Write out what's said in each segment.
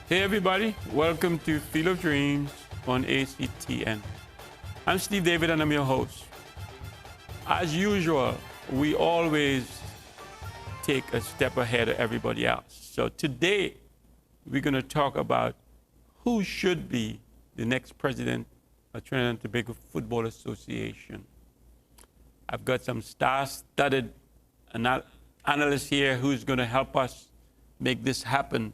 Hey everybody, welcome to Field of Dreams on ACTN. I'm Steve David and I'm your host. As usual, we always take a step ahead of everybody else. So today, we're going to talk about who should be the next president of Trinidad and Tobago Football Association. I've got some star-studded analysts here who's going to help us make this happen.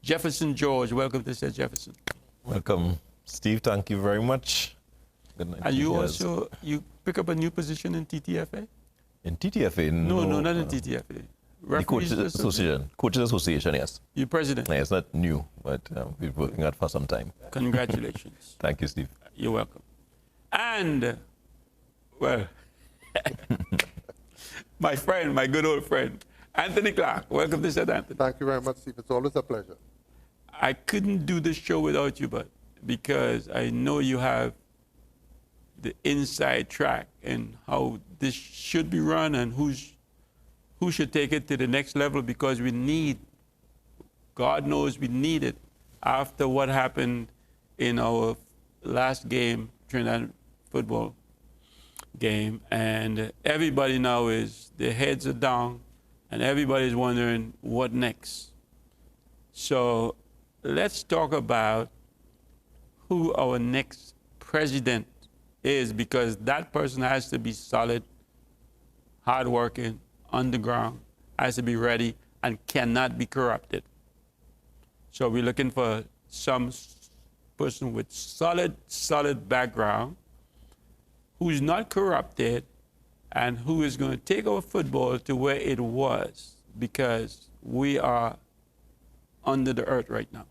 Jefferson George, welcome to Sir Jefferson. Welcome, Steve. Thank you very much. Good night. And you pick up a new position in Ttfa? In Ttfa? No, not in Ttfa. The Coaches Association. Coaches Association, yes. You're president? Yeah, it's not new, but we've been working on it for some time. Congratulations. Thank you, Steve. You're welcome. And, well, my friend, my good old friend, Anthony Clark. Welcome to Sir Anthony. Thank you very much, Steve. It's always a pleasure. I couldn't do this show without you, but because I know you have the inside track and how this should be run and who should take it to the next level, because we need, God knows we need it after what happened in our last game, Trinidad football game. And everybody now their heads are down and everybody's wondering what next. So let's talk about who our next president is, because that person has to be solid, hardworking, underground, has to be ready, and cannot be corrupted. So we're looking for some person with solid background, who's not corrupted, and who is going to take our football to where it was, because we are under the earth right now.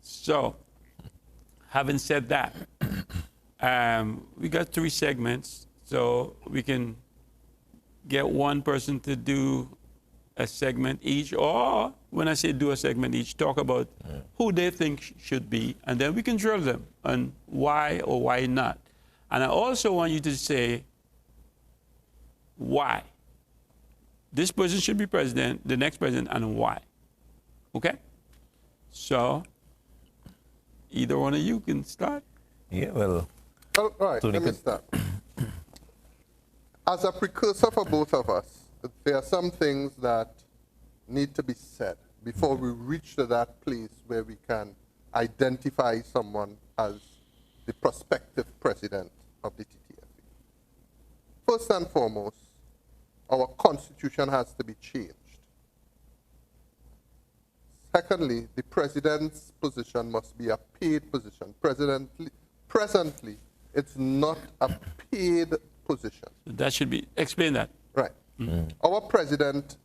So, having said that, we got 3 segments, so we can get one person to do a segment each, or when I say do a segment each, talk about who they think should be, and then we can drill them on why or why not. And I also want you to say why this person should be president, the next president, and why. Okay? So, either one of you can start. Yeah, well. All right, let me start. As a precursor for both of us, there are some things that need to be said before we reach to that place where we can identify someone as the prospective president of the Ttfa. First and foremost, our constitution has to be changed. Secondly, the president's position must be a paid position. Presently, it's not a paid position. That should be, explain that. Right. Our president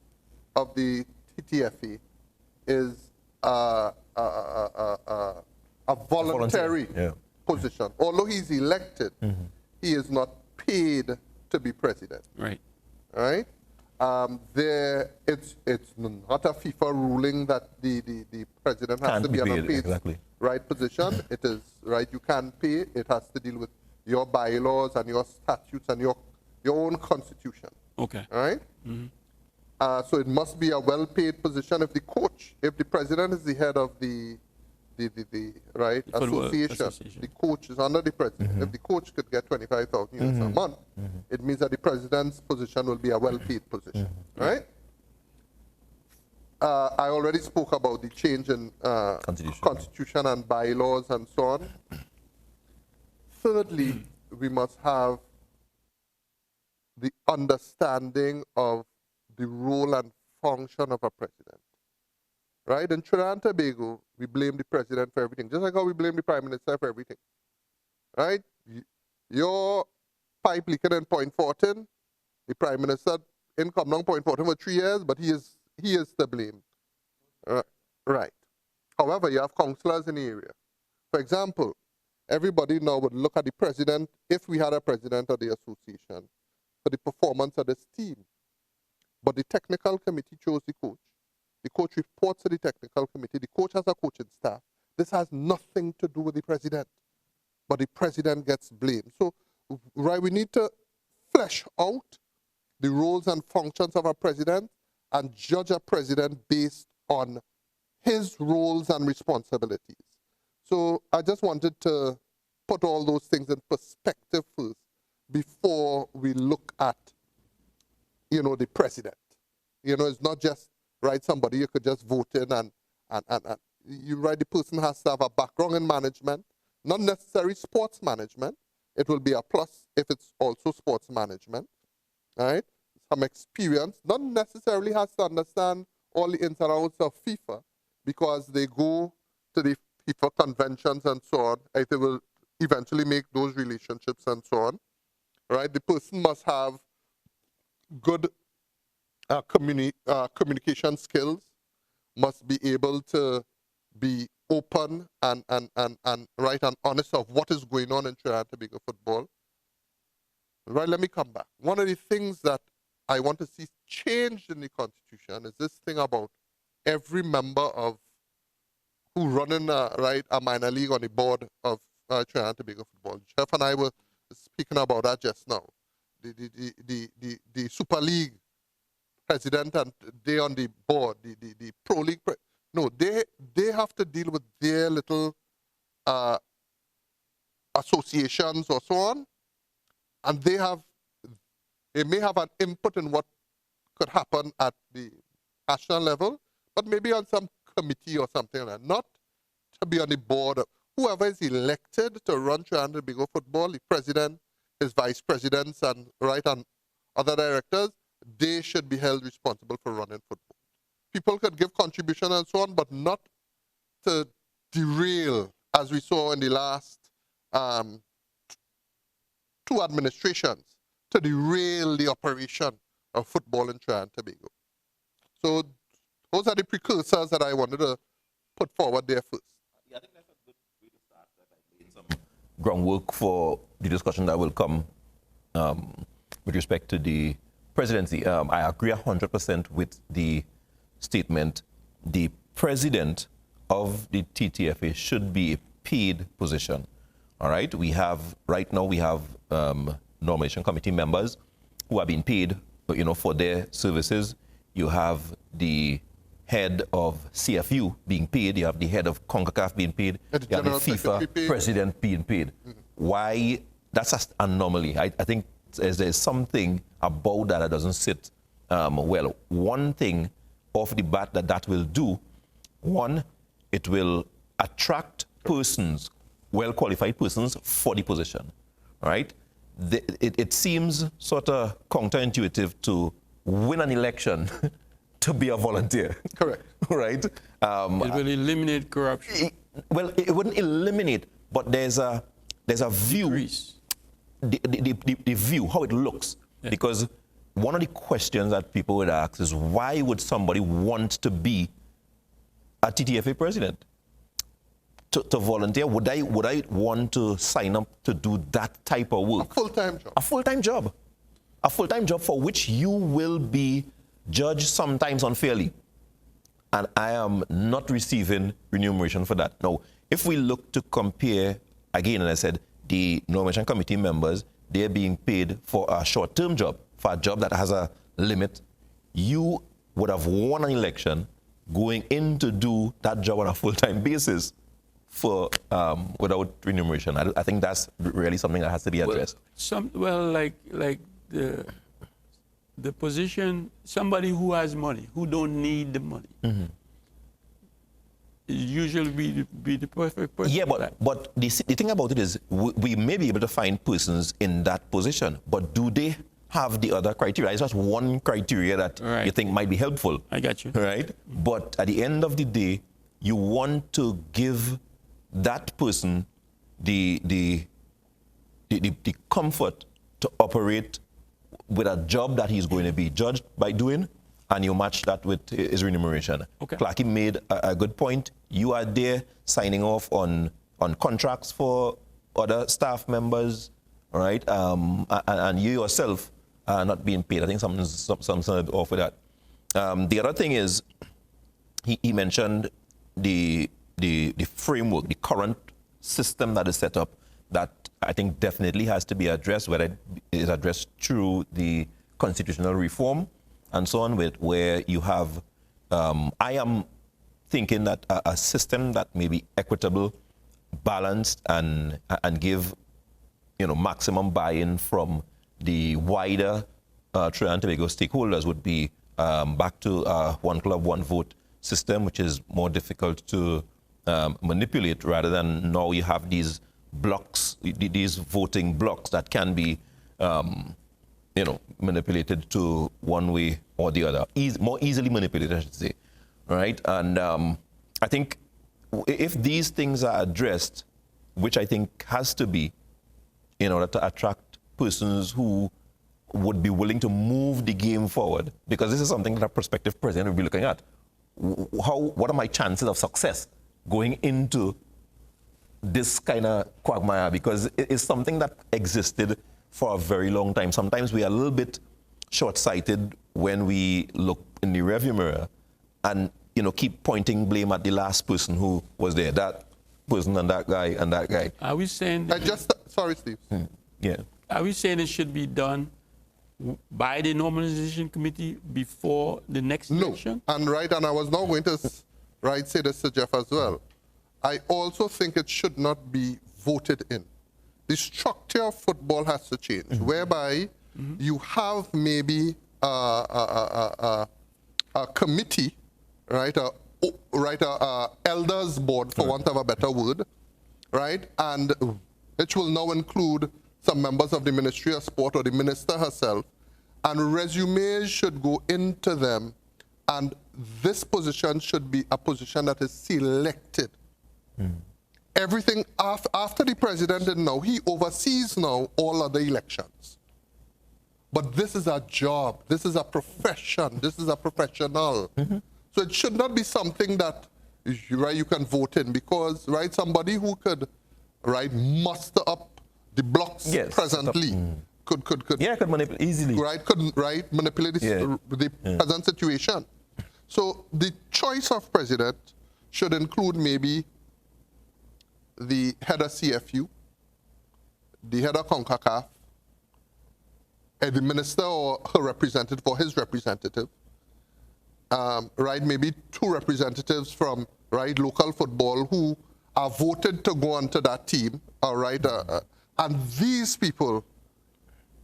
of the Ttfa is a voluntary position. Although he's elected, he is not paid to be president. Right. Right? It's not a FIFA ruling that the president has to be on a paid right position. It is right, you can pay. It has to deal with your bylaws and your statutes and your own constitution. Okay. All right? So it must be a well-paid position. If the president is the head of the association, the coach is under the president. If the coach could get 25,000 US a month, it means that the president's position will be a well-paid position, right? I already spoke about the change in constitution and bylaws and so on. Thirdly, we must have the understanding of the role and function of a president. Right? In Trinidad and Tobago, we blame the president for everything, just like how we blame the prime minister for everything. Right? Your pipe leaking in Point 14, the prime minister income down Point 14 for 3 years, but he is to blame. Right. However, you have councillors in the area. For example, everybody now would look at the president, if we had a president of the association, for the performance of this team. But the technical committee chose the coach. The coach reports to the technical committee. The coach has a coaching staff. This has nothing to do with the president. But the president gets blamed. So, right, we need to flesh out the roles and functions of a president and judge a president based on his roles and responsibilities. So I just wanted to put all those things in perspective first before we look at, the president. It's not just, right, somebody you could just vote in and you right, the person has to have a background in management, not necessarily sports management. It will be a plus if it's also sports management, right? Some experience, not necessarily has to understand all the ins and outs of FIFA, because they go to the FIFA conventions and so on. Right? They will eventually make those relationships and so on, right? The person must have good communication skills, must be able to be open and right and honest of what is going on in Trinidad and Tobago football. Right, let me come back. One of the things that I want to see changed in the Constitution is this thing about every member of who running a minor league on the board of Trinidad and Tobago football. Jeff and I were speaking about that just now. The Super League president and they on the board, the Pro League. No, they have to deal with their little associations or so on, and they may have an input in what could happen at the national level, but maybe on some committee or something like that. Not to be on the board. Whoever is elected to run Trinidad and Tobago football, the president, his vice presidents, and other directors, they should be held responsible for running football. People could give contribution and so on, but not to derail, as we saw in the last 2 administrations, to derail the operation of football in Trinidad and Tobago. So those are the precursors that I wanted to put forward there first. Yeah, I think that's a good way to start. That I laid some groundwork for the discussion that will come with respect to the presidency. I agree 100% with the statement. The president of the Ttfa should be a paid position. All right, right now we have nomination committee members who are being paid, for their services. You have the head of CFU being paid. You have the head of CONCACAF being paid. You have the FIFA president being paid. Why? That's an anomaly. I think there's something about that doesn't sit well. One thing off the bat that will do, one, it will attract persons, well-qualified persons for the position, right? It seems sort of counterintuitive to win an election to be a volunteer. Correct. Right? It will eliminate corruption. It wouldn't eliminate, but there's a view, the view, how it looks. Yeah. Because one of the questions that people would ask is, why would somebody want to be a Ttfa president? To volunteer, would I want to sign up to do that type of work? A full-time job. A full-time job. A full-time job for which you will be judged sometimes unfairly. And I am not receiving remuneration for that. Now, if we look to compare, again, and I said, the nomination committee members, they're being paid for a short-term job, for a job that has a limit. You would have won an election going in to do that job on a full-time basis for without remuneration. I think that's really something that has to be addressed. Like the position, somebody who has money, who don't need the money, usually be the perfect person. Yeah, but the thing about it is, we may be able to find persons in that position, but do they have the other criteria? It's just one criteria that you think might be helpful. I got you. Right? But at the end of the day, you want to give that person the comfort to operate with a job that he's going to be judged by doing, and you match that with his remuneration. Okay. Clarky made a good point. You are there signing off on contracts for other staff members, right? And you yourself are not being paid. I think something's off with that. The other thing is, he mentioned the framework, the current system that is set up, that I think definitely has to be addressed, whether it is addressed through the constitutional reform and so on, where you have, I am thinking that a system that may be equitable, balanced, and give maximum buy-in from the wider Trinidad and Tobago stakeholders would be back to one club, one vote system, which is more difficult to manipulate, rather than now you have these blocks, these voting blocks that can be manipulated to one way or the other, more easily manipulated, I should say, right? And I think if these things are addressed, which I think has to be, in order to attract persons who would be willing to move the game forward, because this is something that a prospective president will be looking at. What are my chances of success going into this kind of quagmire? Because it's something that existed for a very long time. Sometimes we are a little bit short-sighted when we look in the rearview mirror and keep pointing blame at the last person who was there, that person and that guy and that guy. Are we saying sorry, Steve. Yeah. Are we saying it should be done by the normalization committee before the next election? No, and I was now going to say this to Jeff as well. I also think it should not be voted in. The structure of football has to change, whereby you have maybe a committee, right? A elders board, for want of a better word, right? And which will now include some members of the Ministry of Sport or the minister herself, and resumes should go into them, and this position should be a position that is selected. Everything after the president, he oversees now all other elections. But this is a job, this is a profession, this is a professional. So it should not be something that you can vote in, because somebody who could muster up the blocks presently could manipulate easily. Could manipulate the present situation. So the choice of president should include maybe the head of CFU, the head of CONCACAF, the minister or her representative or his representative, maybe two representatives from local football who are voted to go onto that team, and these people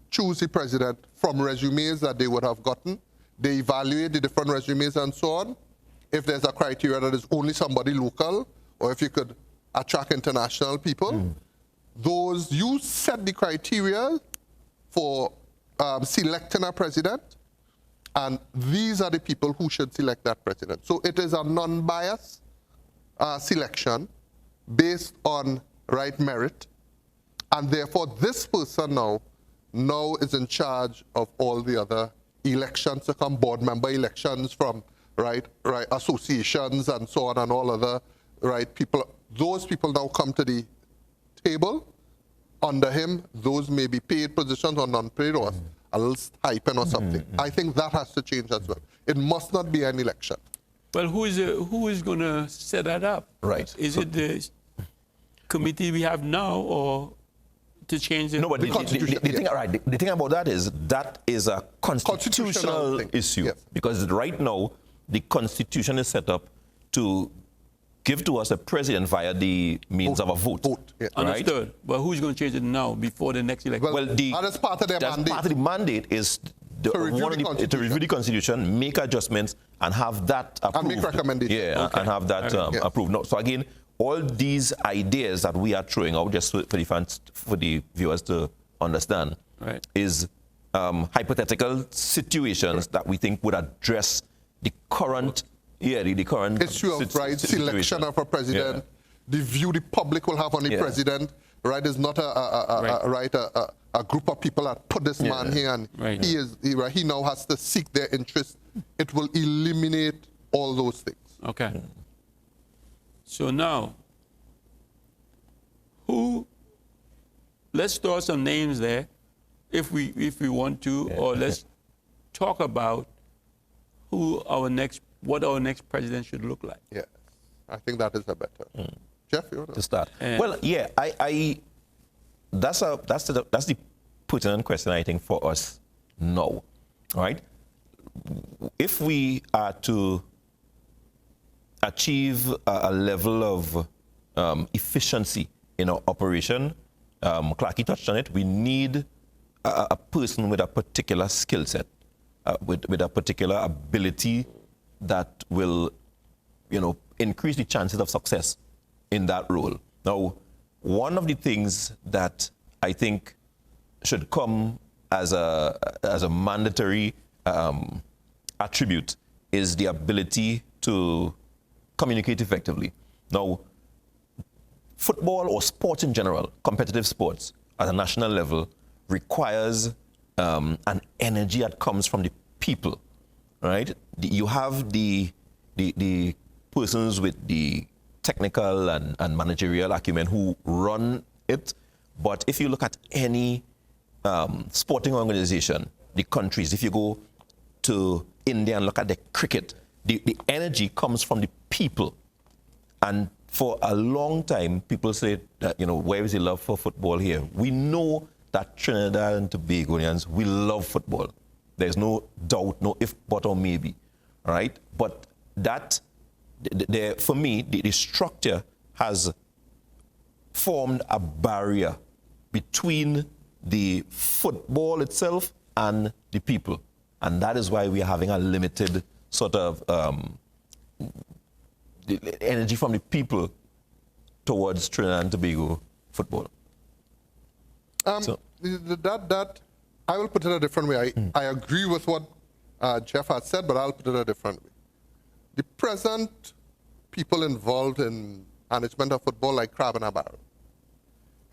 choose the president from resumes that they would have gotten. They evaluate the different resumes and so on. If there's a criteria that is only somebody local, or if you could attract international people, you set the criteria for selecting a president, and these are the people who should select that president. So it is a non-biased selection based on merit, and therefore this person now is in charge of all the other elections to come, board member elections from associations and so on, and all other people. Those people now come to the table under him. Those may be paid positions or non-paid or a little stipend or something. I think that has to change as well. It must not be an election. Well, who is going to set that up? Right. Is it the committee we have now, or to change it? No, but the thing about that is a constitutional issue. Yes. Because right now, the Constitution is set up to give to us a president via the means of a vote. Yeah. Understood. Right? But who's going to change it now before the next election? Well, that's part of their mandate. Part of the mandate is to review the Constitution, make adjustments, and have that approved. And make recommendations. Yeah, and have that approved. No, so again, all these ideas that we are throwing out, just for the fans, for the viewers to understand, is hypothetical situations that we think would address the current the current issue of selection of a president, the view the public will have on the president, is not a group of people that put this man here, and he now has to seek their interest. It will eliminate all those things. Okay. So now, let's throw some names there, if we want to, or let's talk about what our next president should look like. Yes, I think that is a better. Jeff, you want to start? Well, yeah, that's the pertinent question, I think, for us now, right? If we are to achieve a level of efficiency in our operation, Clarky touched on it, we need a person with a particular skill set, with a particular ability that will, increase the chances of success in that role. Now, one of the things that I think should come as a mandatory attribute is the ability to communicate effectively. Now, football or sports in general, competitive sports at a national level, requires an energy that comes from the people, right? You have the persons with the technical and managerial acumen who run it, but if you look at any sporting organization, the countries, if you go to India and look at the cricket, the energy comes from the people. And for a long time, people say that, where is the love for football here? We know that Trinidad and Tobagonians, we love football. There's no doubt, no if, but, or maybe, right? But that, for me, the structure has formed a barrier between the football itself and the people. And that is why we are having a limited sort of energy from the people towards Trinidad and Tobago football. That I will put it a different way. I agree with what Jeff has said, but I'll put it a different way. The present people involved in management of football like crab in a barrel.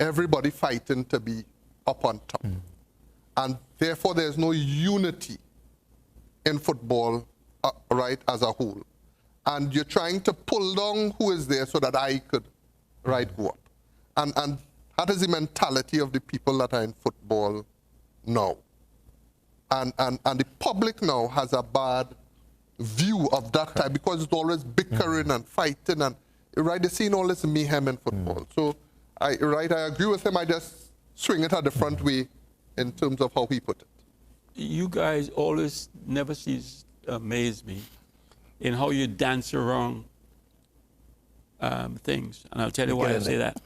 Everybody fighting to be up on top. And therefore there's no unity in football, right, as a whole. And you're trying to pull down who is there so that I could, right, go up. And that is the mentality of the people that are in football now. And the public now has a bad view of that type because it's always bickering and fighting and, right, they're seeing all this mayhem in football. So, I agree with him. I just swing it a different way in terms of how he put it. You guys always never cease to amaze me in how you dance around things. And I'll tell you why I say that.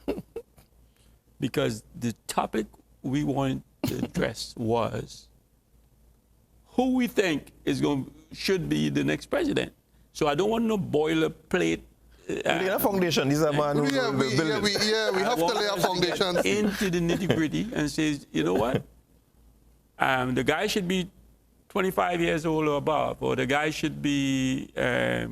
Because the topic we wanted to address was who we think should be the next president. So I don't want no boilerplate. We need a foundation. These are man we have to lay a foundation into the nitty-gritty and says, you know what? The guy should be 25 years old or above, or the guy should be a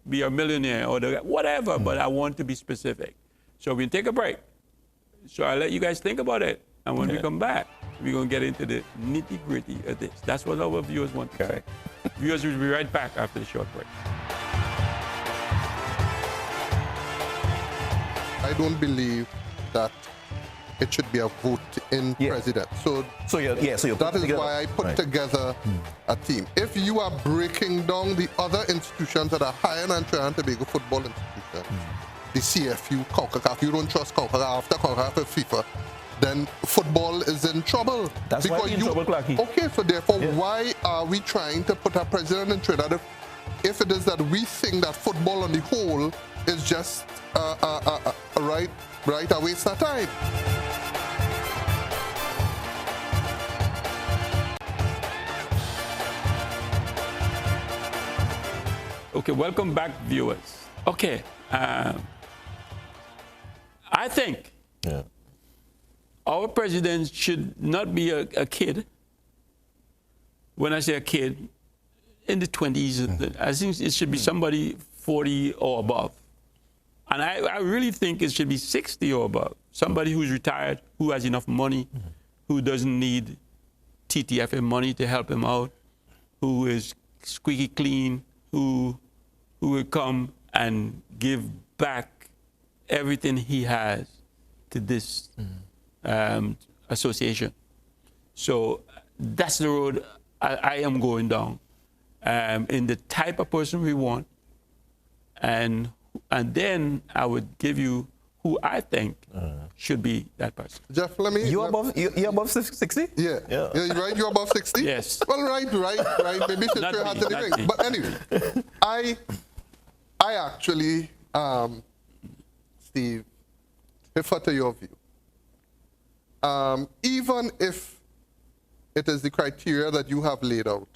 millionaire, or whatever, but I want to be specific. So we'll take a break. So I'll let you guys think about it. And when we come back, we're going to get into the nitty-gritty of this. That's what our viewers want to say. Viewers will be right back after the short break. I don't believe that it should be a vote-in president. So that is why I put together a team. If you are breaking down the other institutions that are higher than Trinidad and Tobago football institutions, the CFU, CONCACAF, you don't trust CONCACAF, after CONCACAF and FIFA, then football is in trouble. That's because why we're in trouble, Clarky. Okay, so therefore, why are we trying to put a president in Trinidad if it is that we think that football on the whole is just a waste of time? Okay, welcome back, viewers. Okay, I think our president should not be a kid. When I say a kid, in the 20s, I think it should be somebody 40 or above. And I really think it should be 60 or above. Somebody who's retired, who has enough money, who doesn't need Ttfa money to help him out, who is squeaky clean, who will come and give back everything he has to this association. So that's the road I am going down, in the type of person we want, and then I would give you who I think should be that person. Jeff, let me... You're above 60? Yeah, right? You're above 60? Yes. Well, right. Maybe 50 has to the ring. But anyway, I actually, Steve, refer to your view. Even if it is the criteria that you have laid out,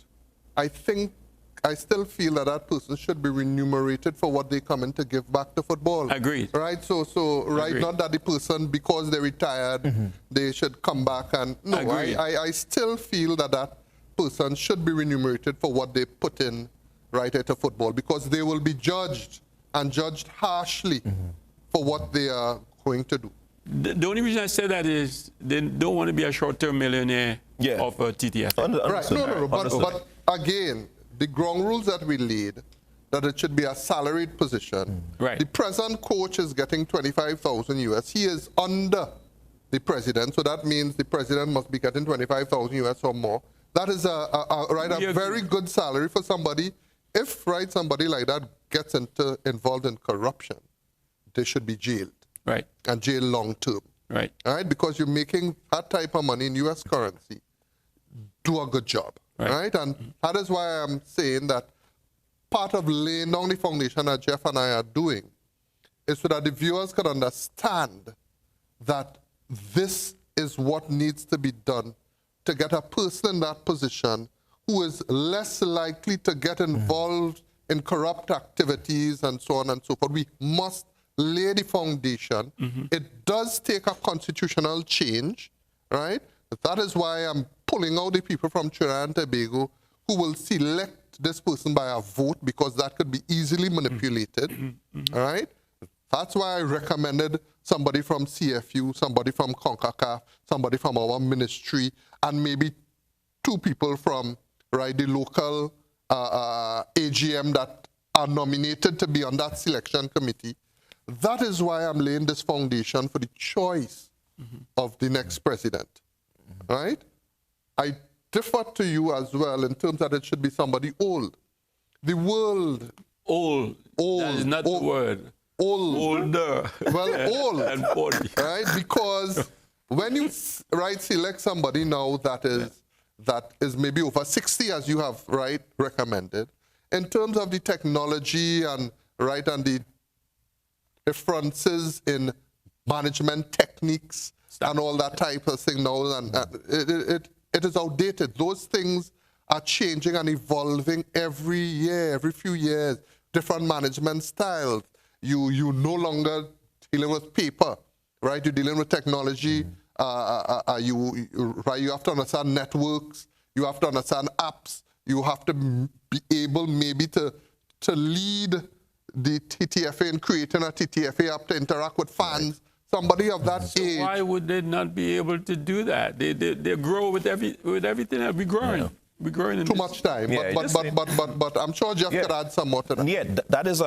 I still feel that that person should be remunerated for what they come in to give back to football. Agreed. Right? So right, Agreed. not that the person, because they're retired, they should come back and, no, Agreed. I still feel that that person should be remunerated for what they put in right into football, because they will be judged and judged harshly for what they are going to do. The only reason I say that is they don't want to be a short-term millionaire of a TTF. Right, no, but again, the ground rules that we laid, that it should be a salaried position. Right. The present coach is getting 25,000 US. He is under the president, so that means the president must be getting 25,000 US or more. That is a very good salary for somebody. If somebody like that gets involved in corruption, they should be jailed. Right. And jail long term. Right. All right, because you're making that type of money in US currency. Do a good job. Right? And that is why I'm saying that part of laying down the foundation that Jeff and I are doing is so that the viewers can understand that this is what needs to be done to get a person in that position who is less likely to get involved in corrupt activities and so on and so forth. We must lay the foundation. It does take a constitutional change, right? That is why I'm pulling out the people from Trinidad and Tobago who will select this person by a vote, because that could be easily manipulated, all right? That's why I recommended somebody from CFU, somebody from CONCACAF, somebody from our ministry, and maybe 2 people from the local AGM that are nominated to be on that selection committee. That is why I'm laying this foundation for the choice of the next president, right? I differ to you as well in terms that it should be somebody old. The world... Old. That is not the word. Old. Older. Well, old. And 40. Right? Because when you select somebody now that is maybe over 60, as you have recommended, in terms of the technology and the differences in management techniques and all that type of thing now, and it is outdated. Those things are changing and evolving every year, every few years. Different management styles. You no longer dealing with paper, right? You're dealing with technology. You have to understand networks. You have to understand apps. You have to be able maybe to lead the Ttfa in creating a Ttfa app to interact with fans. Somebody of that age. Why would they not be able to do that? They grow with everything that we're growing. Yeah. We're growing in Too much time. But I'm sure Jeff could add some more to that. Yeah, that is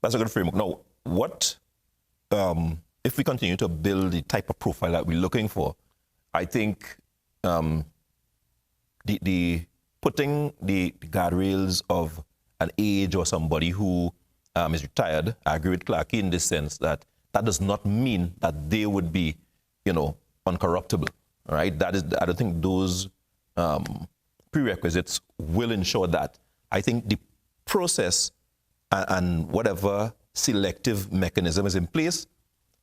that's a good framework. Now, what if we continue to build the type of profile that we're looking for? I think the putting the guardrails of an age or somebody who is retired, I agree with Clarky in this sense that does not mean that they would be, uncorruptible, right? I don't think those prerequisites will ensure that. I think the process and whatever selective mechanism is in place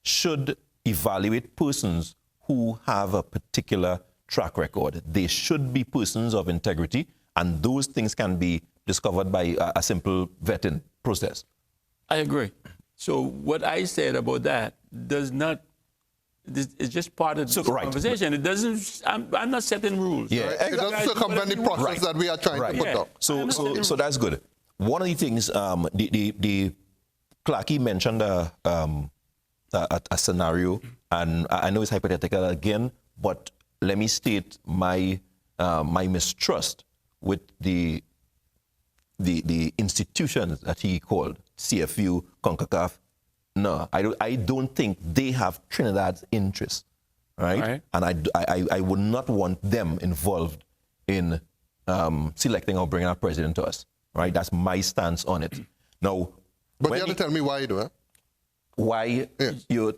should evaluate persons who have a particular track record. They should be persons of integrity, and those things can be discovered by a simple vetting process. I agree. So what I said about that does not, it's just part of the conversation. It doesn't, I'm not setting rules. Yeah, right? It doesn't circumvent the process that we are trying to put up. So that's good. One of the things, the Clarky mentioned a scenario, and I know it's hypothetical again, but let me state my mistrust with the institutions that he called CFU, CONCACAF. No, I don't think they have Trinidad's interest, right? And I would not want them involved in selecting or bringing our president to us, right? That's my stance on it. Now, but you have to tell me why you do it. Why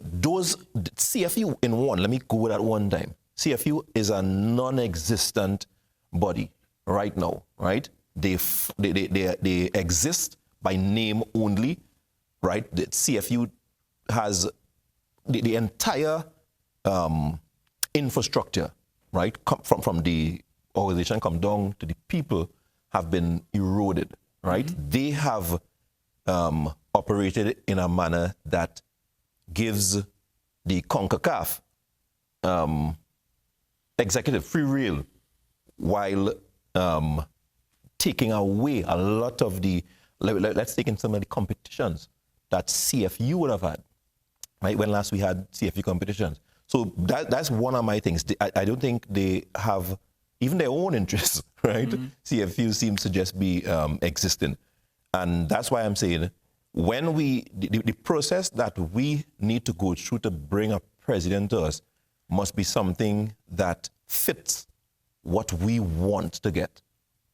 those CFU in one? Let me go with that one time. CFU is a non-existent body right now, right? They exist by name only. right? The CFU has the entire infrastructure, right, from the organization come down to the people have been eroded, right? They have operated in a manner that gives the CONCACAF executive free rein while taking away a lot of the, let's take in some of the competitions that CFU would have had, right? When last we had CFU competitions. So that's one of my things. I don't think they have even their own interests, right? CFU seems to just be existing. And that's why I'm saying when the process that we need to go through to bring a president to us must be something that fits what we want to get,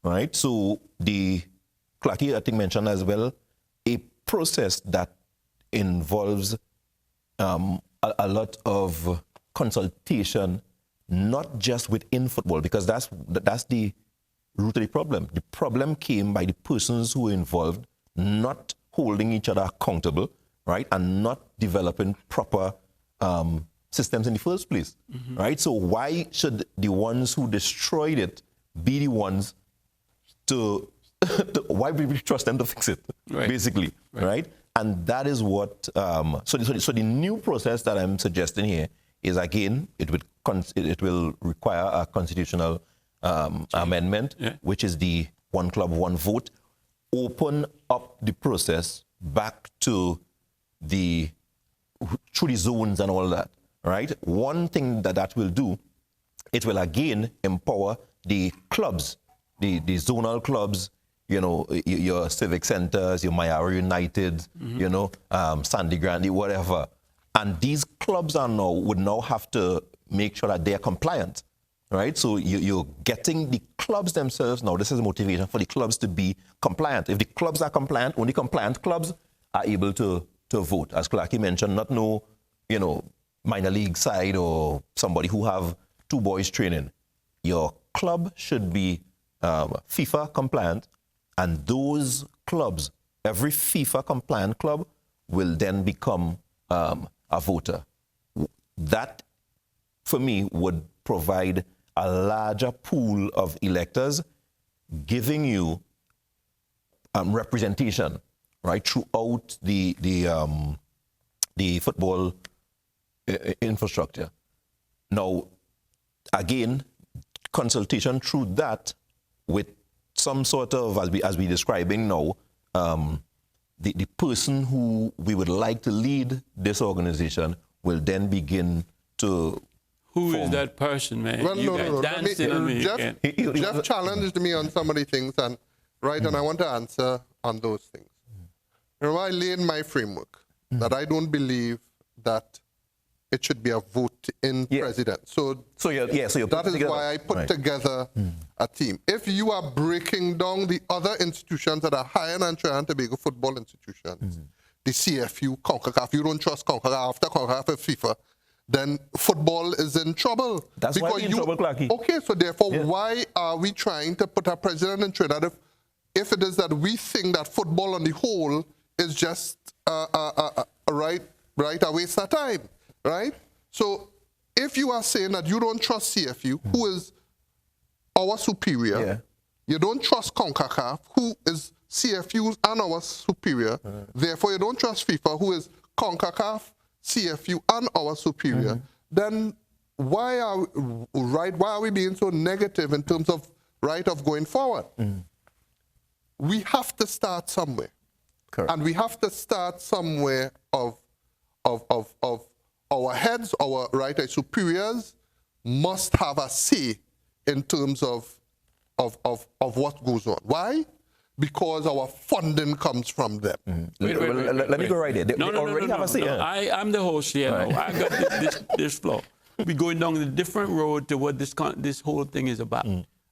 right? So Clarky, I think, mentioned as well, a process that involves a lot of consultation, not just within football, because that's the root of the problem. The problem came by the persons who were involved not holding each other accountable, right, and not developing proper systems in the first place, right? So why should the ones who destroyed it be the ones to why would we trust them to fix it, basically, right? And that is what, so the new process that I'm suggesting here is, again, it will require a constitutional amendment, which is the one club, one vote, open up the process back to through the zones and all that, right? One thing that will do, it will again empower the clubs, the zonal clubs, you know, your civic centers, your Mayara United, you know, Sandy Grande, whatever. And these clubs would now have to make sure that they are compliant, right? So you're getting the clubs themselves now. This is motivation for the clubs to be compliant. If the clubs are compliant, only compliant clubs are able to vote. As Clarky mentioned, not no, you know, minor league side or somebody who have 2 boys training. Your club should be FIFA compliant, and those clubs, every FIFA compliant club will then become a voter. That, for me, would provide a larger pool of electors, giving you representation, right, throughout the football infrastructure. Now, again, consultation through that with some sort of, as we're describing now, the person who we would like to lead this organization will then begin to Who form. is that person, man? Well, no. Dancing on me again. Jeff challenged me on some of the things, and and I want to answer on those things. Remember, I laid my framework that I don't believe that it should be a vote-in president. So that is why I put together a team. If you are breaking down the other institutions that are higher than Trinidad and Tobago football institutions, the CFU, CONCACAF, you don't trust CONCACAF, after CONCACAF and FIFA, then football is in trouble. That's why we're in trouble, Clarky. Okay, so therefore, why are we trying to put a president in Trinidad if it is that we think that football on the whole is just a waste of time, right? So if you are saying that you don't trust CFU, who is our superior, you don't trust CONCACAF, who is CFU and our superior, therefore you don't trust FIFA, who is CONCACAF, CFU and our superior, then why are we being so negative in terms of of going forward? We have to start somewhere. Correct. And we have to start somewhere of our heads, our superiors must have a say in terms of what goes on. Why? Because our funding comes from them. Let me go right there. They already have a say. I'm the host here. Right. I got this floor. We're going down a different road to what this whole thing is about.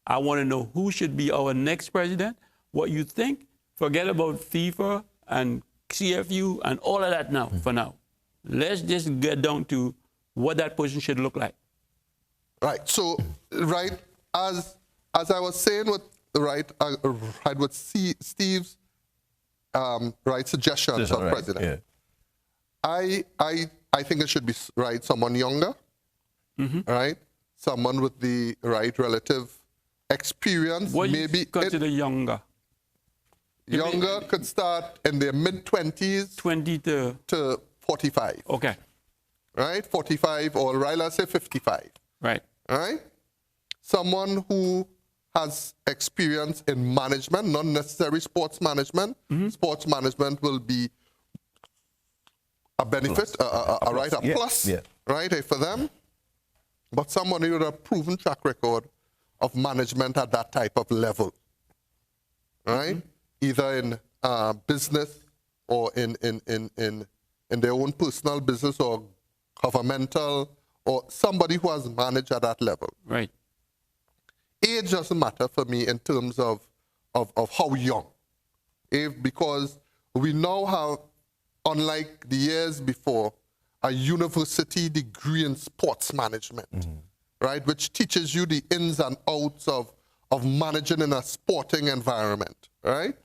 I want to know who should be our next president, what you think. Forget about FIFA and CFU and all of that now, for now. Let's just get down to what that person should look like. Right. So, as I was saying with with Steve's right, suggestions of Right, president. yeah. I think it should be, right, someone younger, right? Someone with the right relative experience. What maybe you consider younger? younger could start in their mid-20s 20 to 45, okay, right? 45 or right, let's say 55, right. right? Someone who has experience in management, not necessarily sports management. Sports management will be a benefit, a plus, yeah. right, for them. But someone with a proven track record of management at that type of level, right? Either in business or in their own personal business or governmental, or somebody who has managed at that level. Right. Age doesn't matter for me in terms of how young. Because we now have, unlike the years before, a university degree in sports management, right, which teaches you the ins and outs of managing in a sporting environment, right?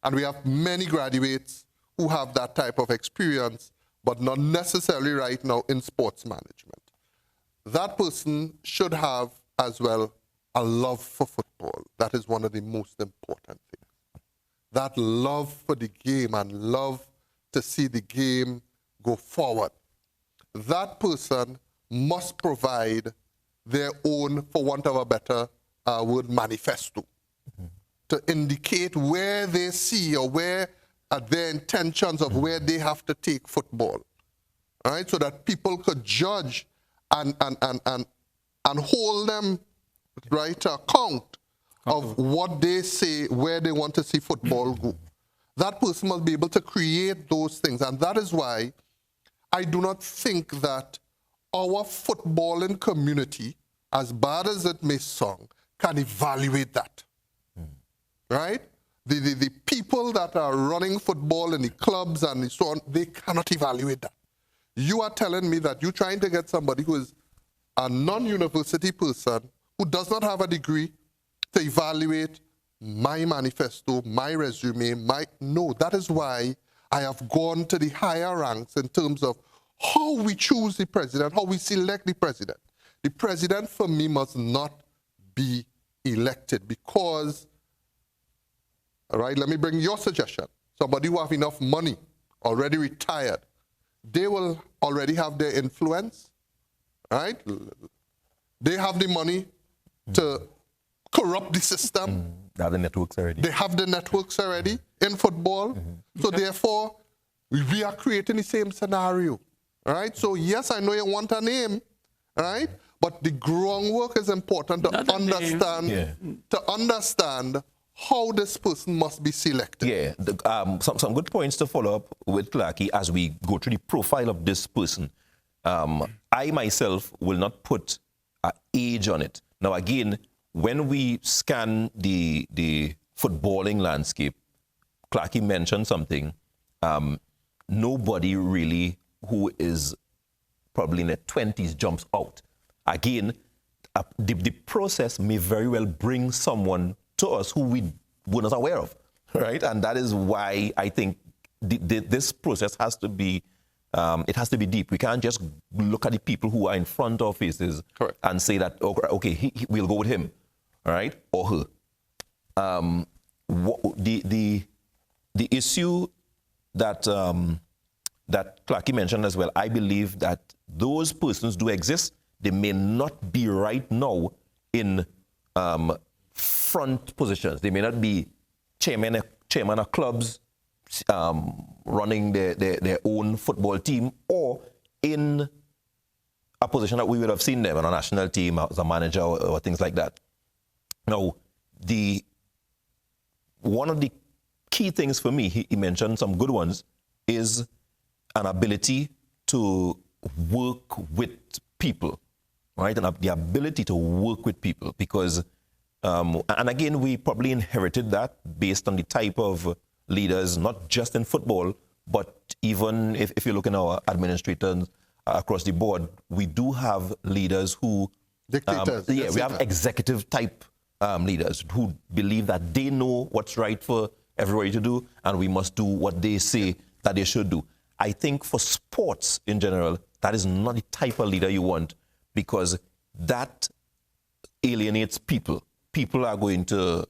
And we have many graduates who have that type of experience, but not necessarily right now in sports management. That person should have as well a love for football. That is one of the most important things. That love for the game and love to see the game go forward. That person must provide their own, for want of a better word, manifesto to indicate where they see or where are their intentions of where they have to take football, right? So that people could judge and hold them, right, to account of what they say, where they want to see football go. That person must be able to create those things. And that is why I do not think that our footballing community, as bad as it may sound, can evaluate that. Right? The people that are running football in the clubs and so on, they cannot evaluate that. You are telling me that you're trying to get somebody who is a non-university person who does not have a degree to evaluate my manifesto, my resume, no, that is why I have gone to the higher ranks in terms of how we choose the president, how we select the president. The president, for me, must not be elected because, all right, let me bring your suggestion. Somebody who have enough money, already retired, they will already have their influence, right? They have the money to corrupt the system. They have the networks already. They have the networks already in football. So therefore, we are creating the same scenario. All right? So yes, I know you want a name, right? But the groundwork is important to understand how this person must be selected. Yeah, some good points to follow up with Clarky as we go through the profile of this person. I myself will not put an age on it. Now again, when we scan the footballing landscape, Clarky mentioned something. Nobody really who is probably in their 20s jumps out. Again, the process may very well bring someone to us who we were not aware of, right? And that is why I think this process has to be, it has to be deep. We can't just look at the people who are in front of faces and say that, okay, we'll go with him, all right, or her. The issue that that Clarky mentioned as well, I believe that those persons do exist. They may not be right now in front positions. They may not be chairman of clubs, running their own football team, or in a position that we would have seen them on a national team as a manager or things like that. Now, one of the key things for me, he mentioned some good ones, is an ability to work with people, right? And the ability to work with people because, and again, we probably inherited that based on the type of leaders, not just in football, but even if you look in our administrators across the board, we do have leaders who... Dictators. We have executive type leaders who believe that they know what's right for everybody to do, and we must do what they say that they should do. I think for sports in general, that is not the type of leader you want, because that alienates people. People are going to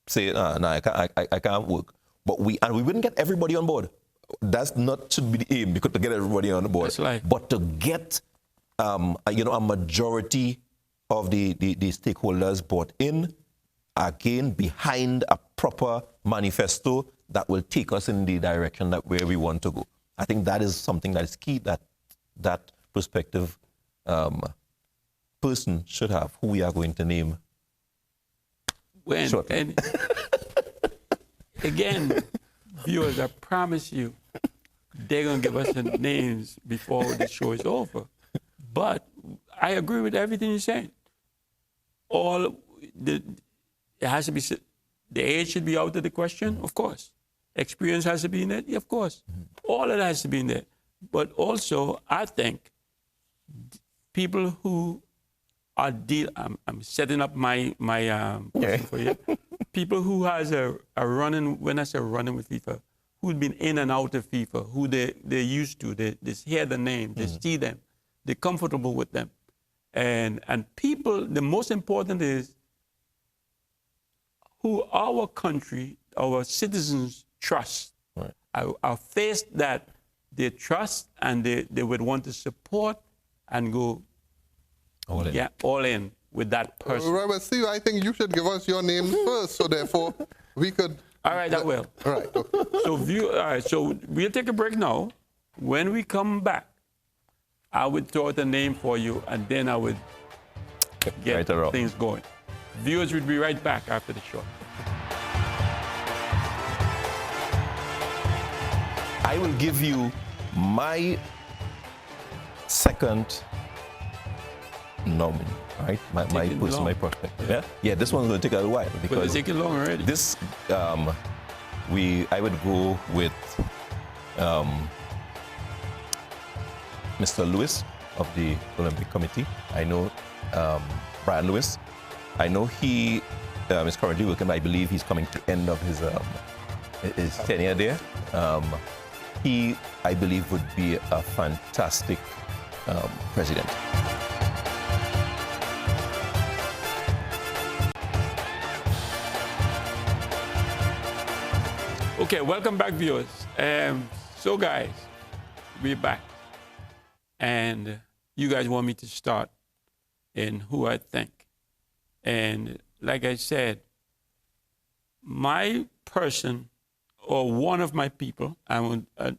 say, no, I can't work. But we wouldn't get everybody on board. That's not should be the aim, because to get everybody on board. But to get a majority of the stakeholders bought in, again, behind a proper manifesto that will take us in the direction that where we want to go. I think that is something that is key, that prospective person should have, who we are going to name. And again, viewers, I promise you, they're going to give us the names before the show is over. But I agree with everything you're saying. It has to be, the age should be out of the question, of course. Experience has to be in it, of course. All of that has to be in there. But also, I think people who are I'm setting up my question for you. People who has a running, when I say running with FIFA, who've been in and out of FIFA, who they're used to, they hear the name, they see them, they're comfortable with them. And people, the most important is who our country, our citizens trust. Right. Our face that they trust and they would want to support and go all in with that person. Right, well, Steve, I think you should give us your name first, so therefore we could... All right, I will. All right. Okay. So we'll take a break now. When we come back, I would throw out a name for you, and then I would get things going. Viewers will be right back after the show. I will give you my second nominee, right? My person, my prospect. Yeah, this one's going to take a little while, because it's taking long already. This, I would go with Mr. Lewis of the Olympic Committee. I know Brian Lewis. I know he is currently working. I believe he's coming to the end of his tenure there. He, I believe, would be a fantastic president. Okay, welcome back, viewers. So, guys, we're back. And you guys want me to start in who I think. And like I said, my person, or one of my people, I'm gonna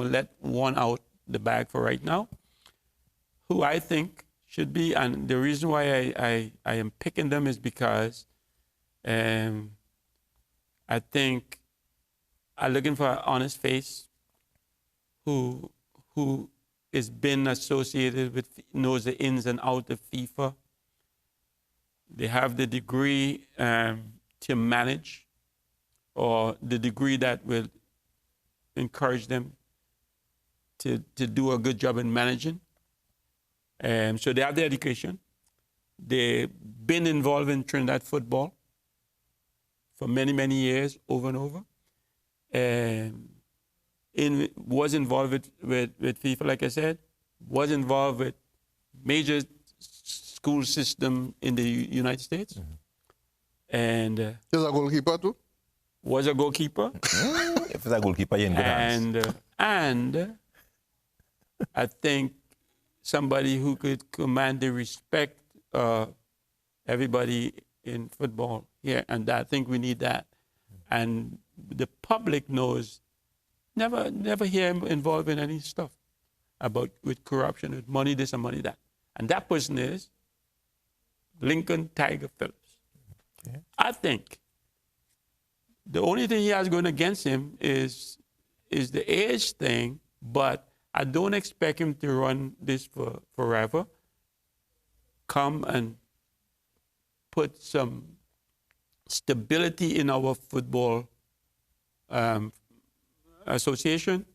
let one out the bag for right now, who I think should be, and the reason why I am picking them is because I think I'm looking for an honest face who is been associated with, knows the ins and outs of FIFA. They have the degree to manage, or the degree that will encourage them to do a good job in managing. So they have the education. They've been involved in Trinidad football for many, many years, over and over. Was involved with FIFA, like I said, was involved with major school system in the United States. Mm-hmm. And is a goalkeeper too? Was a goalkeeper. If it's a goalkeeper, you're in good hands. And I think somebody who could command the respect of everybody in football here, and I think we need that. And the public knows, never hear him involved in any stuff about with corruption, with money this and money that. And that person is Lincoln Tiger Phillips. Okay. I think the only thing he has going against him is the age thing, but I don't expect him to run this for forever. Come and put some stability in our football association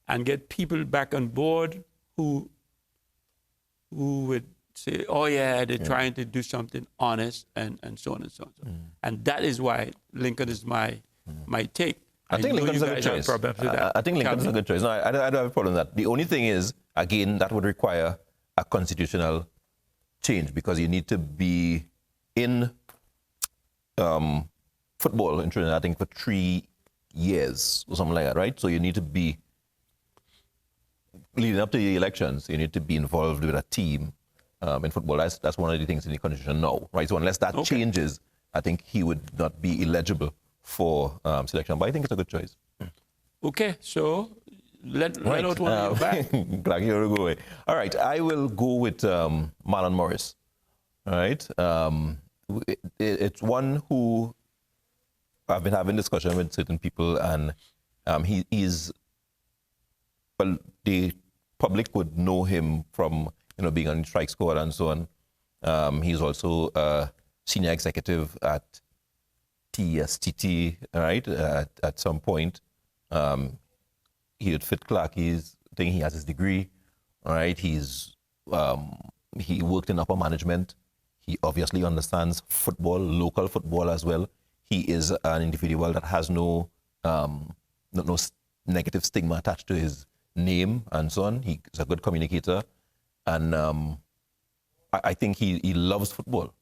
and get people back on board who would say, oh yeah, they're trying to do something honest and so on and so on. And that is why Lincoln is my my take. I think know Lincoln's you a good guys have choice. problems with that. I think Lincoln's a good choice. No, I don't have a problem with that. The only thing is, again, that would require a constitutional change because you need to be in football in Trinidad, I think, for 3 years or something like that, right? So you need to be, leading up to the elections, you need to be involved with a team in football. That's one of the things in the constitution now, right? So unless that changes, I think he would not be eligible for selection. But I think it's a good choice. Okay, so let out one of your back. Glad you're going. All right, I will go with Marlon Morris. All right, it's one who I've been having discussion with certain people, and he's, well, the public would know him from being on the strike squad and so on. He's also a senior executive at Ttfa, right? At some point, he would fit Clarkie's thing. He has his degree, all right? He worked in upper management. He obviously understands football, local football as well. He is an individual that has no negative stigma attached to his name and so on. He's a good communicator, and I think he loves football.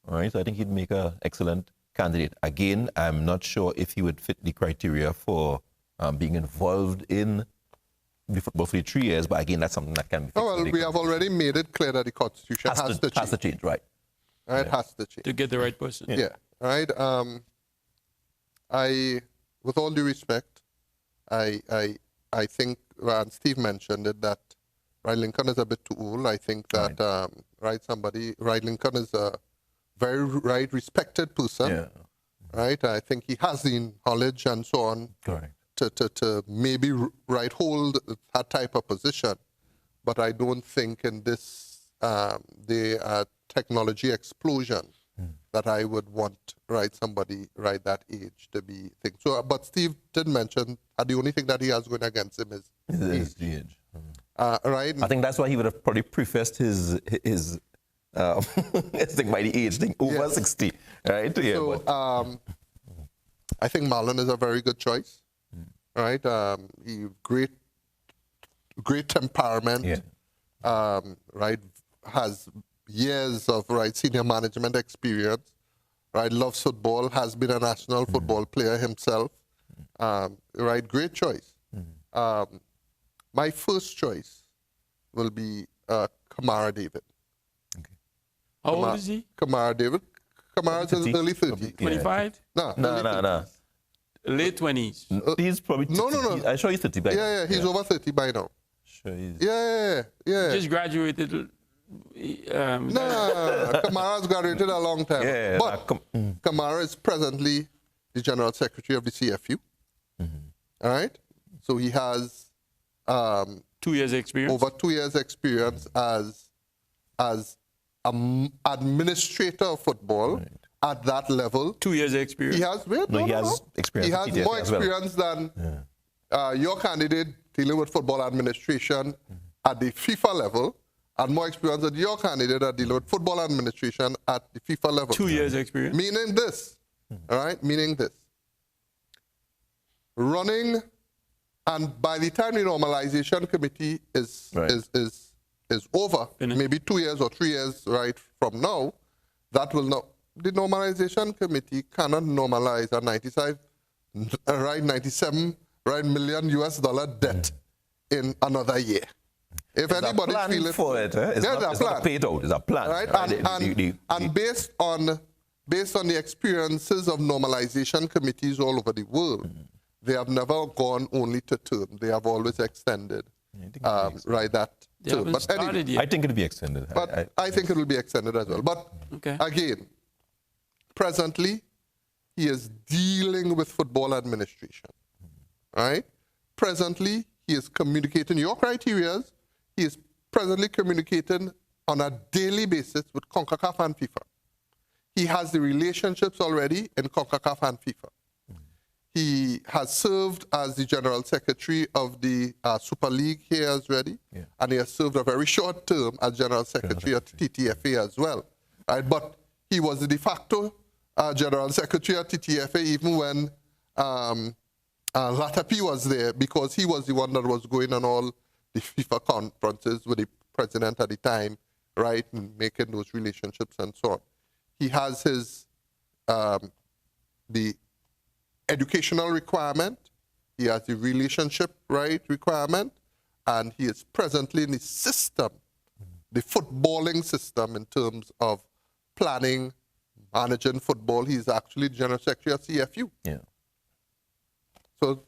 All right, so I think he'd make an excellent candidate. Again, I'm not sure if he would fit the criteria for being involved in the football for 3 years, but again, that's something that can be fixed. Oh, well, we have already made it clear that the Constitution has to change. Has to change, right? Right, it has to change. To get the right person. Yeah. Right. With all due respect, I think, and Steve mentioned it, that Lincoln is a bit too old. I think that Lincoln is a very respected person. Yeah. Right. I think he has the knowledge and so on. Correct. To maybe hold that type of position, but I don't think in this the technology explosion that I would want somebody that age to be thing. So, but Steve did mention the only thing that he has going against him is the age. Right. I think that's why he would have probably prefaced his thing by the age thing over 60, right? Yeah, so I think Marlon is a very good choice. Right, he great temperament. Yeah. Right, has years of senior management experience. Right, loves football. Has been a national football player himself. Right, great choice. My first choice will be Kamara David. Okay. How old is he? Kamara David. Kamara's in his early 30s. 25? No. Late 20s. He's probably 30. No. I'm sure he's 30 by now. Yeah, he's over 30 by now. Sure he's... Yeah. Just graduated. Kamara's graduated a long time. Yeah, but Kamara is presently the General Secretary of the CFU. All right? So he has 2 years experience? Over 2 years experience as administrator of football. Right. At that level, 2 years experience. He has experience. He has more experience than your candidate dealing with football administration at the FIFA level, and more experience than your candidate at dealing with football administration at the FIFA level. 2 years experience. Meaning this, all right? Meaning this. Running, and by the time the normalization committee is over, maybe 2 years or 3 years from now, that will not. The normalization committee cannot normalize a 97 million US dollar debt in another year. If anybody feels for it, it's not paid out. It's a plan, right? And based on the experiences of normalization committees all over the world, they have never gone only to term. They have always extended. That term. But anyway, I think it'll be extended. But I think it will be extended as well. But again. Presently, he is dealing with football administration, right? Presently, he is communicating your criteria. He is presently communicating on a daily basis with CONCACAF and FIFA. He has the relationships already in CONCACAF and FIFA. He has served as the General Secretary of the Super League here already, and he has served a very short term as General Secretary at Ttfa as well, right? But he was the de facto General Secretary at Ttfa even when Ttfa was there because he was the one that was going on all the FIFA conferences with the president at the time, right, and making those relationships and so on. He has his the educational requirement, he has the relationship, right, requirement, and he is presently in the system, the footballing system in terms of planning, managing football. He's actually the general secretary of CFU. Yeah. So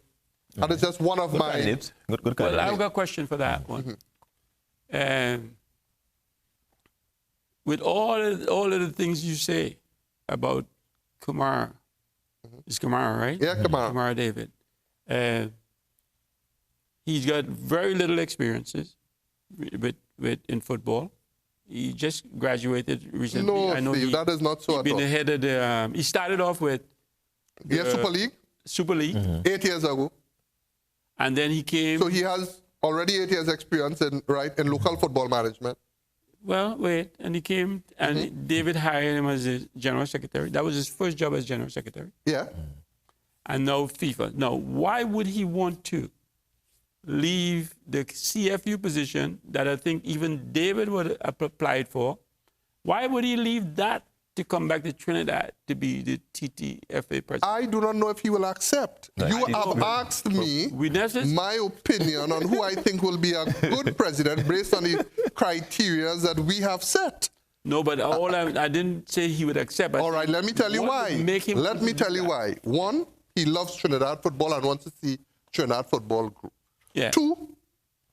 that is just one of Good my... candidates. Good Well, candidates. I've got a question for that one. With all of the things you say about Kumar, it's Kumar, right? Yeah, Kumar. Kumar David. He's got very little experiences in football. He just graduated recently. No, I know Steve, that is not so he's at been all. ahead of the. He started off with Yeah, Super League, Super League, 8 years ago. and then he came. So he has already 8 years experience in local football management. Well, wait, and he came, and David hired him as his general secretary. That was his first job as general secretary. Yeah. And now FIFA. Now, why would he want to leave the CFU position that I think even David would have applied for? Why would he leave that to come back to Trinidad to be the Ttfa president? I do not know if he will accept. Right. You have asked me my opinion on who I think will be a good president based on the criteria that we have set. No, but I didn't say he would accept. All right, let me tell you why. Let me tell you why. One, he loves Trinidad football and wants to see Trinidad football grow. Yeah. Two,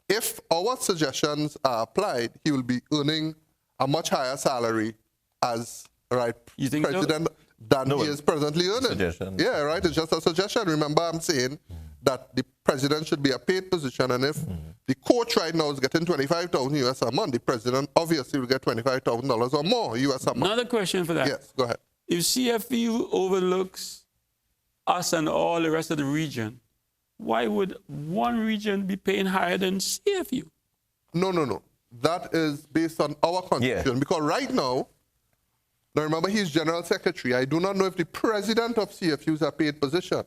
if our suggestions are applied, he will be earning a much higher salary as You think president than he is presently earning. Suggestion. Yeah, right. It's just a suggestion. Remember, I'm saying that the president should be a paid position, and if the coach right now is getting $25,000 US a month, the president obviously will get $25,000 or more US a month. Another question for that. Yes, go ahead. If CFU overlooks us and all the rest of the region, why would one region be paying higher than CFU? No. That is based on our constitution. Because right now remember, he's general secretary. I do not know if the president of CFU is a paid position.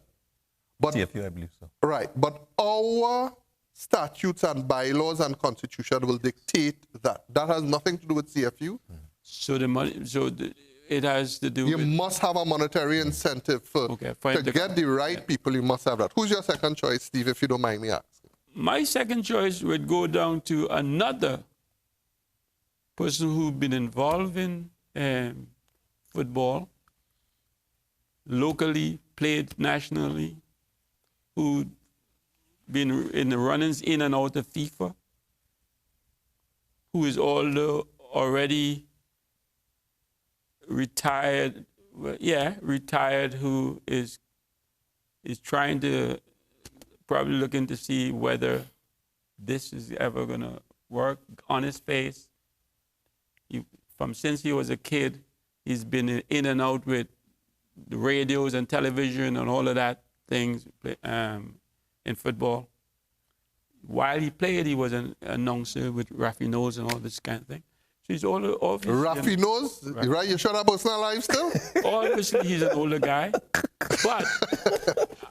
But, CFU, I believe so. Right. But our statutes and bylaws and constitution will dictate that. That has nothing to do with CFU. So the money, it has to do You with... must have a monetary incentive to get the right people. You must have that. Who's your second choice, Steve, if you don't mind me asking? My second choice would go down to another person who's been involved in football, locally, played nationally, who been in the runnings in and out of FIFA, who is already retired, retired, who is trying to probably looking to see whether this is ever going to work. On his face, since he was a kid, he's been in and out with the radios and television and all of that things in football. While he played, he was an announcer with Rafi Knows and all this kind of thing. So he's obviously... Rafi Knows? Right, you sure that personal life still? Obviously, he's an older guy. But...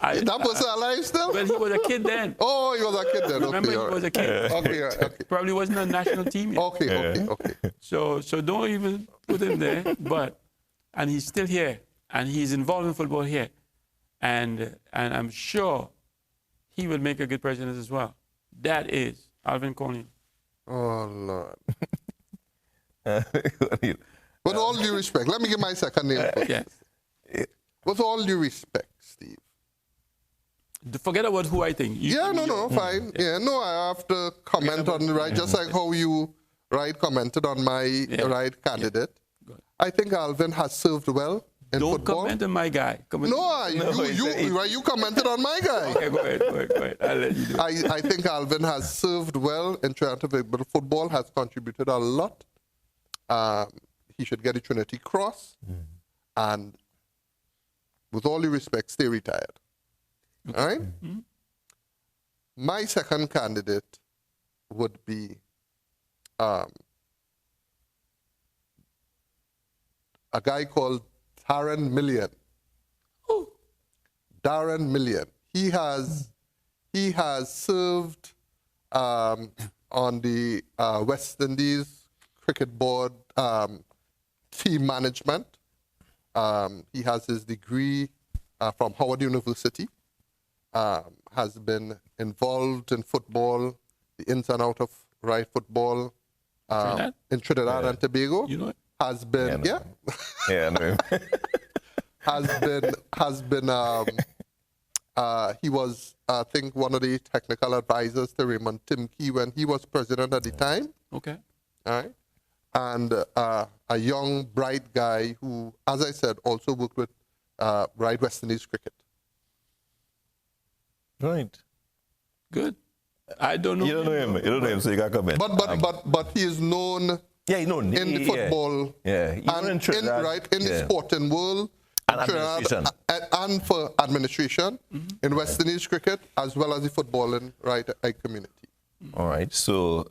that person alive still? Well, he was a kid then. Oh, he was a kid then. Remember, okay, he was a kid. Okay. Probably wasn't on national team yet. Okay. So don't even put him there. And he's still here, and he's involved in football here, and I'm sure he will make a good president as well. That is Alvin Cornelius. Oh Lord. With all due respect, let me give my second name first. Yes. With all due respect, Steve. Forget about who I think. Fine. Yeah, no, I have to comment on just like how you commented on my candidate. I think Alvin has served well in Don't football. comment on my guy. You commented on my guy. Okay, go ahead. I'll let you do it. I think Alvin has served well in Trinidad, but football has contributed a lot. He should get a Trinity Cross, and with all due respect, stay retired. Okay. All right? My second candidate would be a guy called Taron Million. Oh. Darren Million. He has served on the West Indies Cricket Board team management. He has his degree from Howard University. Has been involved in football, the ins and out of football in Trinidad and Tobago. You know it? Has been Yeah, I know him. has been he was I think one of the technical advisors to Raymond Timke when he was president at the time. Okay. All right. And a young, bright guy who, as I said, also worked with West Indies cricket. Right. Good. I don't know. You don't know him. You don't know him, so you can't comment. But he is known yeah, he's known in the football and in the sporting world and administration and for administration in West Indies cricket as well as the footballing community. All right. So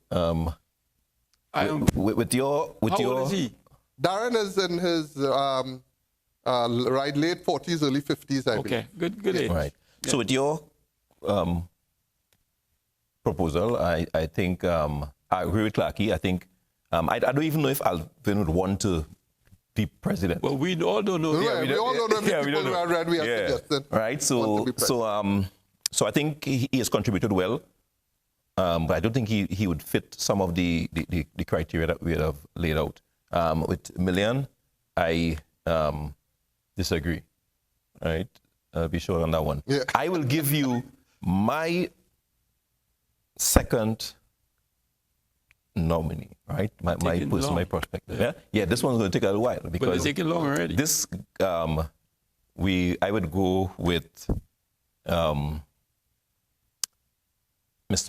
with your How old is he? Darren is in his late 40s, early 50s, I believe. Okay, good age. Right. Yeah. So with your proposal, I think I agree with Clarky. I think I don't even know if Alvin would want to be president. Well, we all don't know. We all don't know if people who are red we are suggesting. Right. So I think he has contributed well. But I don't think he would fit some of the criteria that we have laid out. With Million, I disagree. Right? Be sure on that one. Yeah. I will give you my second nominee, right? My perspective. Yeah, this one's going to take a little while because But it's taking long already. this I would go with Mr.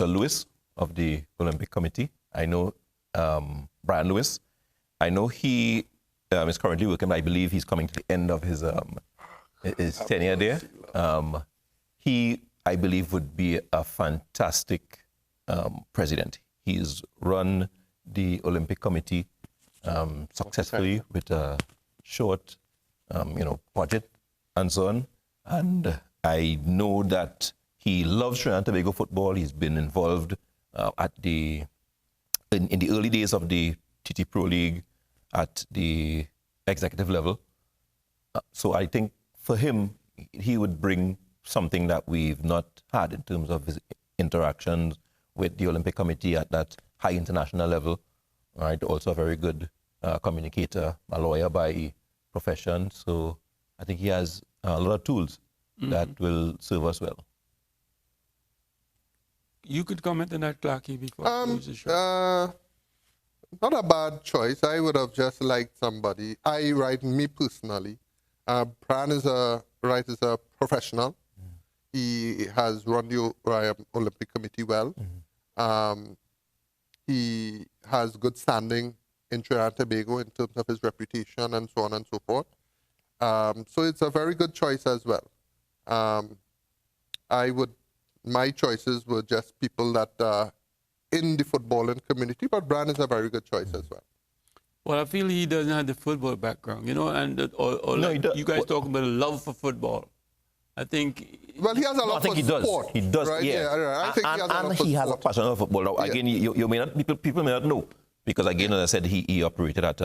Lewis of the Olympic Committee. I know Brian Lewis. I know he is currently working. I believe he's coming to the end of his tenure there. He, I believe, would be a fantastic president. He's run the Olympic Committee successfully with a short, budget and so on. And I know that he loves Trinidad and Tobago football. He's been involved in the early days of the Ttfa Pro League at the executive level. So I think for him, he would bring something that we've not had in terms of his interactions with the Olympic Committee at that high international level. Right, also a very good communicator, a lawyer by profession. So I think he has a lot of tools that will serve us well. You could comment on that, Clarky, before I close the show. Not a bad choice. I would have just liked somebody. Me personally, Brian is a professional. He has run the Olympic Committee well. He has good standing in Trinidad and Tobago in terms of his reputation and so on and so forth. So it's a very good choice as well. My choices were just people that are in the footballing community, but Brian is a very good choice as well. Well, I feel he doesn't have the football background, and you guys talk about a love for football. I think. Well, he has a love for sport. He does. Right? Yeah. I think he has a love for has a sport. passion for football. Now, again, you may not people may not know because again, as I said, he operated at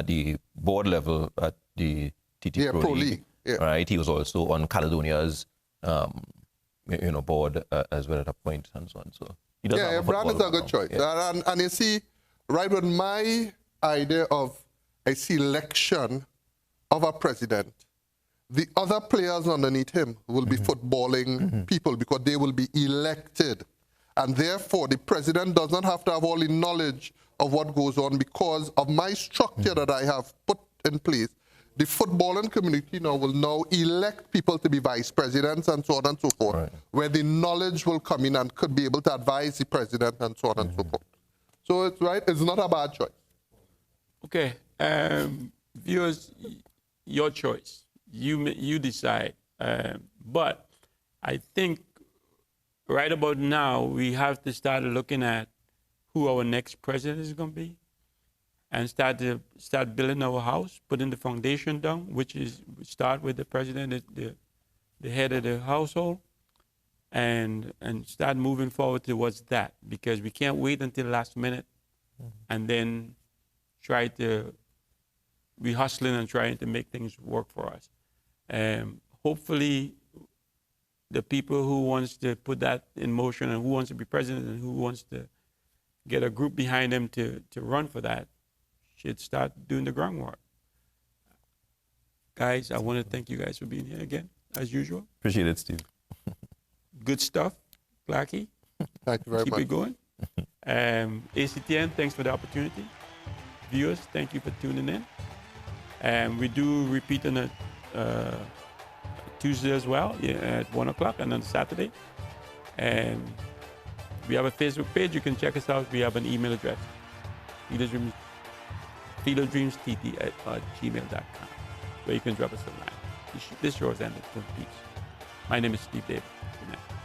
the board level at the Ttfa Pro League. Yeah. Right. He was also on Caledonia's board as well at a point and so on. So he does. Yeah, Brian is a good choice. Yeah. And you see, right with my idea of a selection of a president, the other players underneath him will be footballing people because they will be elected. And therefore, the president does not have to have all the knowledge of what goes on because of my structure that I have put in place. The footballing community now will elect people to be vice presidents and so on and so forth, where the knowledge will come in and could be able to advise the president and so on and so forth. So it's not a bad choice. Okay, viewers, your choice. You decide. But I think right about now we have to start looking at who our next president is going to be, and start building our house, putting the foundation down, which is start with the president, the the head of the household, and start moving forward towards that, because we can't wait until the last minute and then try to be hustling and trying to make things work for us. Hopefully, the people who wants to put that in motion and who wants to be president and who wants to get a group behind them to run for that should start doing the groundwork. Guys, I want to thank you guys for being here again, as usual. Appreciate it, Steve. Good stuff, Blackie. Thank you very Keep much. it going. ACTN, thanks for the opportunity. Viewers, thank you for tuning in. We do repeat on a Tuesday as well, at 1 o'clock, and on Saturday. We have a Facebook page. You can check us out. We have an email address, fielddreamstt@gmail.com, where you can drop us a line. This show is ended. Peace. My name is Steve Davis. Good night.